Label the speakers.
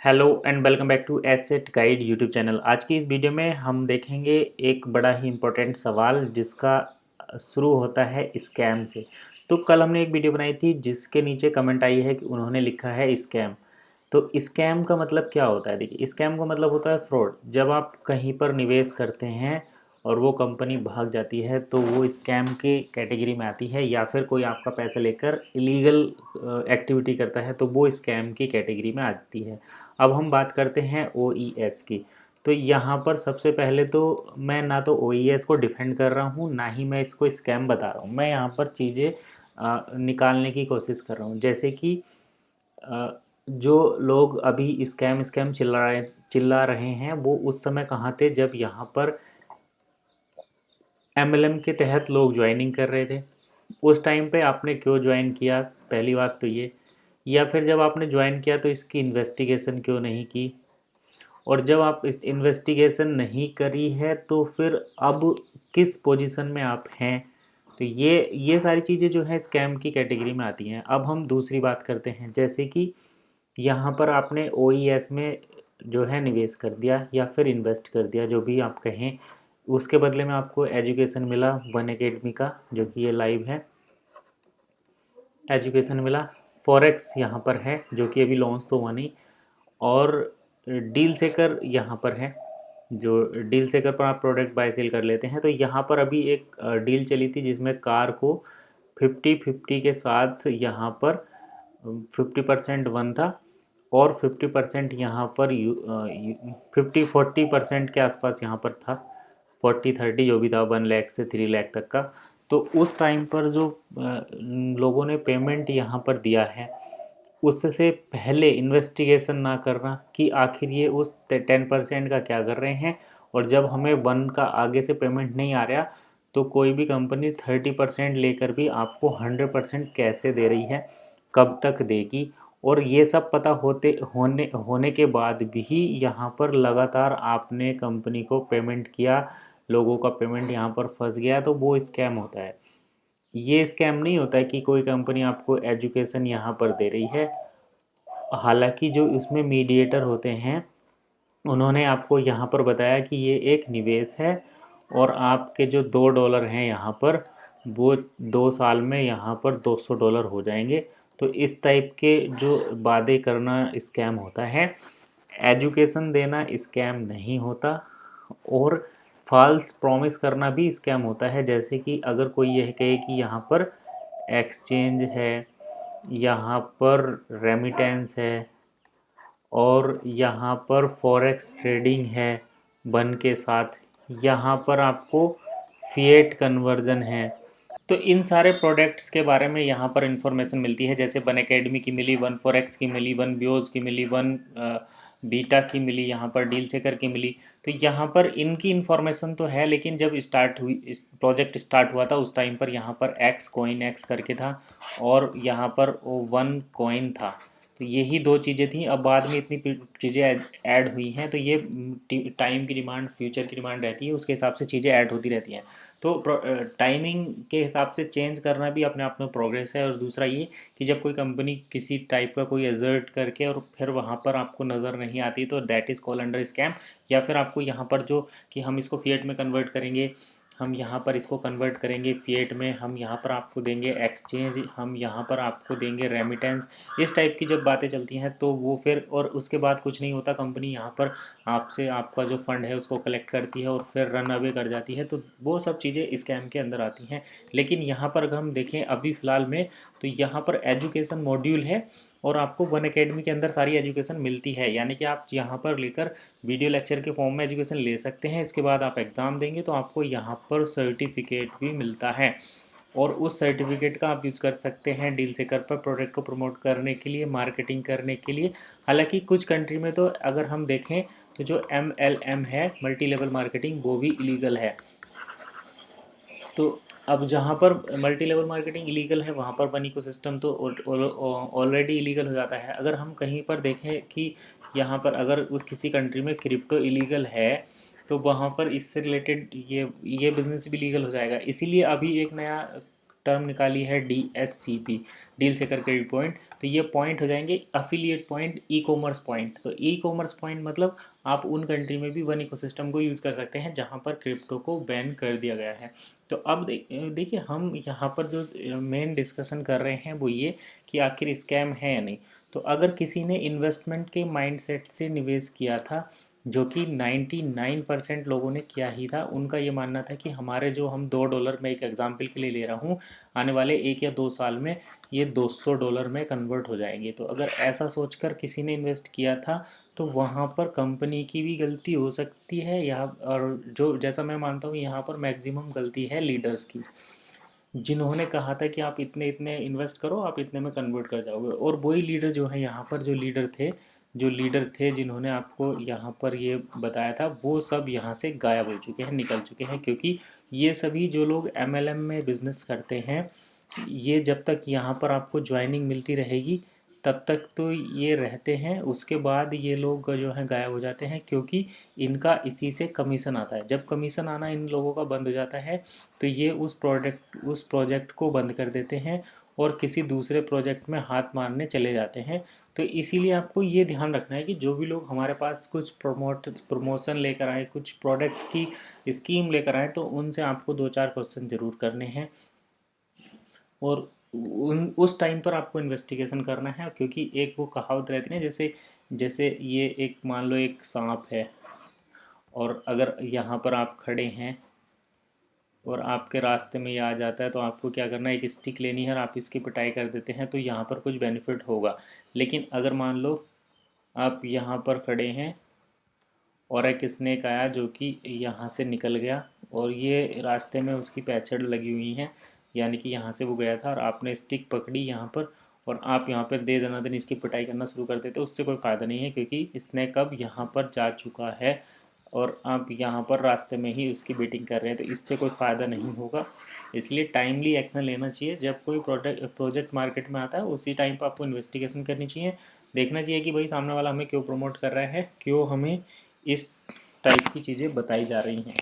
Speaker 1: Hello and welcome back to asset guide YouTube channel. आज की इस वीडियो में हम देखेंगे एक बड़ा ही इम्पोर्टेंट सवाल जिसका शुरू होता है स्कैम से। तो कल हमने एक वीडियो बनाई थी जिसके नीचे कमेंट आई है कि उन्होंने लिखा है स्कैम। तो स्कैम का मतलब क्या होता है? देखिए, स्कैम का मतलब होता है फ्रॉड। जब आप कहीं पर निवेश करते हैं और वो कंपनी भाग जाती है तो वो स्कैम की कैटेगरी में आती है, या फिर कोई आपका पैसा लेकर इलीगल एक्टिविटी करता है तो वो स्कैम की कैटेगरी में आती है। अब हम बात करते हैं OES की। तो यहाँ पर सबसे पहले तो मैं ना तो OES को डिफेंड कर रहा हूँ, ना ही मैं इसको स्कैम बता रहा हूँ। मैं यहाँ पर चीज़ें निकालने की कोशिश कर रहा हूँ। जैसे कि अ, जो लोग अभी स्कैम स्कैम चिल्ला रहे हैं वो उस समय कहाँ थे जब यहाँ पर MLM के तहत लोग ज्वाइनिंग कर रहे थे। उस टाइम पे आपने क्यों ज्वाइन किया? पहली बात तो ये। या फिर जब आपने ज्वाइन किया तो इसकी इन्वेस्टिगेशन क्यों नहीं की? और जब आप इस इन्वेस्टिगेशन नहीं करी है तो फिर अब किस पोजीशन में आप हैं? तो ये सारी चीज़ें जो है स्कैम की कैटेगरी में आती हैं। अब हम दूसरी बात करते हैं, जैसे कि यहाँ पर आपने OES में जो है निवेश कर दिया या फिर इन्वेस्ट कर दिया, जो भी आप कहें। उसके बदले में आपको एजुकेशन मिला वन एकेडमी का, जो कि ये लाइव है। एजुकेशन मिला। फॉरेक्स यहाँ पर है जो कि अभी लॉन्च तो हुआ नहीं। और डील सेकर यहाँ पर है, जो डील सेकर पर आप प्रोडक्ट बाय सेल कर लेते हैं। तो यहाँ पर अभी एक डील चली थी जिसमें कार को 50-50 के साथ यहाँ पर 50% वन था और 50% यहाँ पर 50-40% के आसपास यहाँ पर था। 40-30 जो भी था, 1 लाख से 3 लाख तक का। तो उस टाइम पर जो लोगों ने पेमेंट यहाँ पर दिया है, उससे पहले इन्वेस्टिगेशन ना करना कि आखिर ये उस 10% का क्या कर रहे हैं। और जब हमें वन का आगे से पेमेंट नहीं आ रहा तो कोई भी कंपनी 30% लेकर भी आपको 100% कैसे दे रही है, कब तक देगी। और ये सब पता होने के बाद भी यहाँ पर लगातार आपने कंपनी को पेमेंट किया, लोगों का पेमेंट यहाँ पर फंस गया, तो वो स्कैम होता है। ये स्कैम नहीं होता है कि कोई कंपनी आपको एजुकेशन यहाँ पर दे रही है। हालांकि जो इसमें मीडिएटर होते हैं उन्होंने आपको यहाँ पर बताया कि ये एक निवेश है और आपके जो $2 हैं यहाँ पर, वो 2 साल में यहाँ पर $200 हो जाएंगे। तो इस टाइप के जो वादे करना स्कैम होता है। एजुकेशन देना स्कैम नहीं होता। और फॉल्स प्रॉमिस करना भी स्कैम होता है। जैसे कि अगर कोई यह कहे कि यहाँ पर एक्सचेंज है, यहाँ पर रेमिटेंस है और यहाँ पर फॉरेक्स ट्रेडिंग है बन के साथ, यहाँ पर आपको फिएट कन्वर्जन है। तो इन सारे प्रोडक्ट्स के बारे में यहाँ पर इंफॉर्मेशन मिलती है। जैसे वन एकेडमी की मिली, वन फॉरेक्स की मिली, वन बियोज की मिली, वन बीटा की मिली, यहाँ पर डील सेकर की मिली। तो यहाँ पर इनकी इन्फॉर्मेशन तो है, लेकिन जब स्टार्ट हुई, इस प्रोजेक्ट स्टार्ट हुआ था उस टाइम पर यहाँ पर एक्स कॉइन एक्स करके था और यहाँ पर वन कॉइन था। तो यही दो चीज़ें थी। अब बाद में इतनी चीज़ें ऐड हुई हैं, तो ये टाइम की डिमांड, फ्यूचर की डिमांड रहती है, उसके हिसाब से चीज़ें ऐड होती रहती हैं। तो टाइमिंग के हिसाब से चेंज करना भी अपने आप में प्रोग्रेस है। और दूसरा ये कि जब कोई कंपनी किसी टाइप का कोई एजर्ट करके और फिर वहाँ पर आपको नज़र नहीं आती तो that is call under scam. या फिर आपको यहाँ पर जो कि हम इसको फिएट में कन्वर्ट करेंगे, हम यहाँ पर इसको कन्वर्ट करेंगे फिएट में, हम यहाँ पर आपको देंगे एक्सचेंज, हम यहाँ पर आपको देंगे रेमिटेंस, इस टाइप की जब बातें चलती हैं तो वो फिर, और उसके बाद कुछ नहीं होता, कंपनी यहाँ पर आपसे आपका जो फंड है उसको कलेक्ट करती है और फिर रन अवे कर जाती है। तो वो सब चीज़ें स्कैम के अंदर आती हैं। लेकिन यहाँ पर अगर हम देखें अभी फ़िलहाल में, तो यहाँ पर एजुकेशन मॉड्यूल है और आपको वन एकेडमी के अंदर सारी एजुकेशन मिलती है। यानी कि आप यहाँ पर लेकर वीडियो लेक्चर के फॉर्म में एजुकेशन ले सकते हैं। इसके बाद आप एग्ज़ाम देंगे तो आपको यहाँ पर सर्टिफिकेट भी मिलता है और उस सर्टिफिकेट का आप यूज़ कर सकते हैं डील सेकर पर प्रोडक्ट को प्रमोट करने के लिए, मार्केटिंग करने के लिए। हालांकि कुछ कंट्री में तो अगर हम देखें तो जो MLM है, मल्टी लेवल मार्केटिंग, वो भी इलीगल है। तो अब जहाँ पर मल्टी लेवल मार्केटिंग इलीगल है वहाँ पर वन इकोसिस्टम तो ऑलरेडी इलीगल हो जाता है। अगर हम कहीं पर देखें कि यहाँ पर अगर किसी कंट्री में क्रिप्टो इलीगल है तो वहाँ पर इससे रिलेटेड ये बिज़नेस भी लीगल हो जाएगा। इसीलिए अभी एक नया टर्म निकाली है DSCP, डील सेकर क्रेडिट पॉइंट, तो ये पॉइंट हो जाएंगे affiliate point, e commerce point. तो ई कॉमर्स पॉइंट मतलब आप उन कंट्री में भी वन इकोसिस्टम को यूज़ कर सकते हैं जहाँ पर क्रिप्टो को बैन कर दिया गया है। तो अब देखिए हम यहाँ पर जो मेन डिस्कशन कर रहे हैं वो ये कि आखिर स्कैम है या नहीं। तो अगर किसी ने इन्वेस्टमेंट के माइंडसेट से निवेश किया था, जो कि 99% लोगों ने किया ही था, उनका ये मानना था कि हमारे जो हम $2, मैं एक एग्जांपल के लिए ले रहा हूँ, आने वाले 1 या 2 साल में ये $200 में कन्वर्ट हो जाएंगे। तो अगर ऐसा सोचकर किसी ने इन्वेस्ट किया था तो वहाँ पर कंपनी की भी गलती हो सकती है यहाँ, और जो जैसा मैं मानता हूँ यहाँ पर मैक्सिमम गलती है लीडर्स की, जिन्होंने कहा था कि आप इतने इतने इन्वेस्ट करो, आप इतने में कन्वर्ट कर जाओगे। और वही लीडर जो है यहाँ पर, जो लीडर थे जिन्होंने आपको यहाँ पर ये बताया था, वो सब यहाँ से गायब हो चुके हैं, निकल चुके हैं। क्योंकि ये सभी जो लोग MLM में बिजनेस करते हैं, ये जब तक यहाँ पर आपको ज्वाइनिंग मिलती रहेगी तब तक तो ये रहते हैं, उसके बाद ये लोग जो हैं गायब हो जाते हैं। क्योंकि इनका इसी से कमीशन आता है। जब कमीशन आना इन लोगों का बंद हो जाता है तो ये उस प्रोजेक्ट को बंद कर देते हैं और किसी दूसरे प्रोजेक्ट में हाथ मारने चले जाते हैं। तो इसीलिए आपको ये ध्यान रखना है कि जो भी लोग हमारे पास कुछ प्रमोशन लेकर आए, कुछ प्रोडक्ट की स्कीम लेकर आए, तो उनसे आपको 2-4 क्वेश्चन ज़रूर करने हैं। और उस टाइम पर आपको इन्वेस्टिगेशन करना है। क्योंकि एक वो कहावत रहती है, जैसे जैसे ये एक मान लो एक सांप है, और अगर यहाँ पर आप खड़े हैं और आपके रास्ते में ये आ जाता है, तो आपको क्या करना है, एक स्टिक लेनी है और आप इसकी पिटाई कर देते हैं, तो यहाँ पर कुछ बेनिफिट होगा। लेकिन अगर मान लो आप यहाँ पर खड़े हैं और एक स्नेक आया जो कि यहाँ से निकल गया, और ये रास्ते में उसकी पैंचड़ लगी हुई हैं, यानी कि यहाँ से वो गया था, और आपने स्टिक पकड़ी यहाँ पर, और आप यहाँ पर दे दनादन इसकी पिटाई करना शुरू कर देते, उससे कोई फ़ायदा नहीं है। क्योंकि स्नेक अब यहाँ पर जा चुका है और आप यहाँ पर रास्ते में ही उसकी बीटिंग कर रहे हैं, तो इससे कोई फ़ायदा नहीं होगा। इसलिए टाइमली एक्शन लेना चाहिए। जब कोई प्रोजेक्ट मार्केट में आता है उसी टाइम पर आपको इन्वेस्टिगेशन करनी चाहिए, देखना चाहिए कि भाई सामने वाला हमें क्यों प्रमोट कर रहा है, क्यों हमें इस टाइप की चीज़ें बताई जा रही हैं।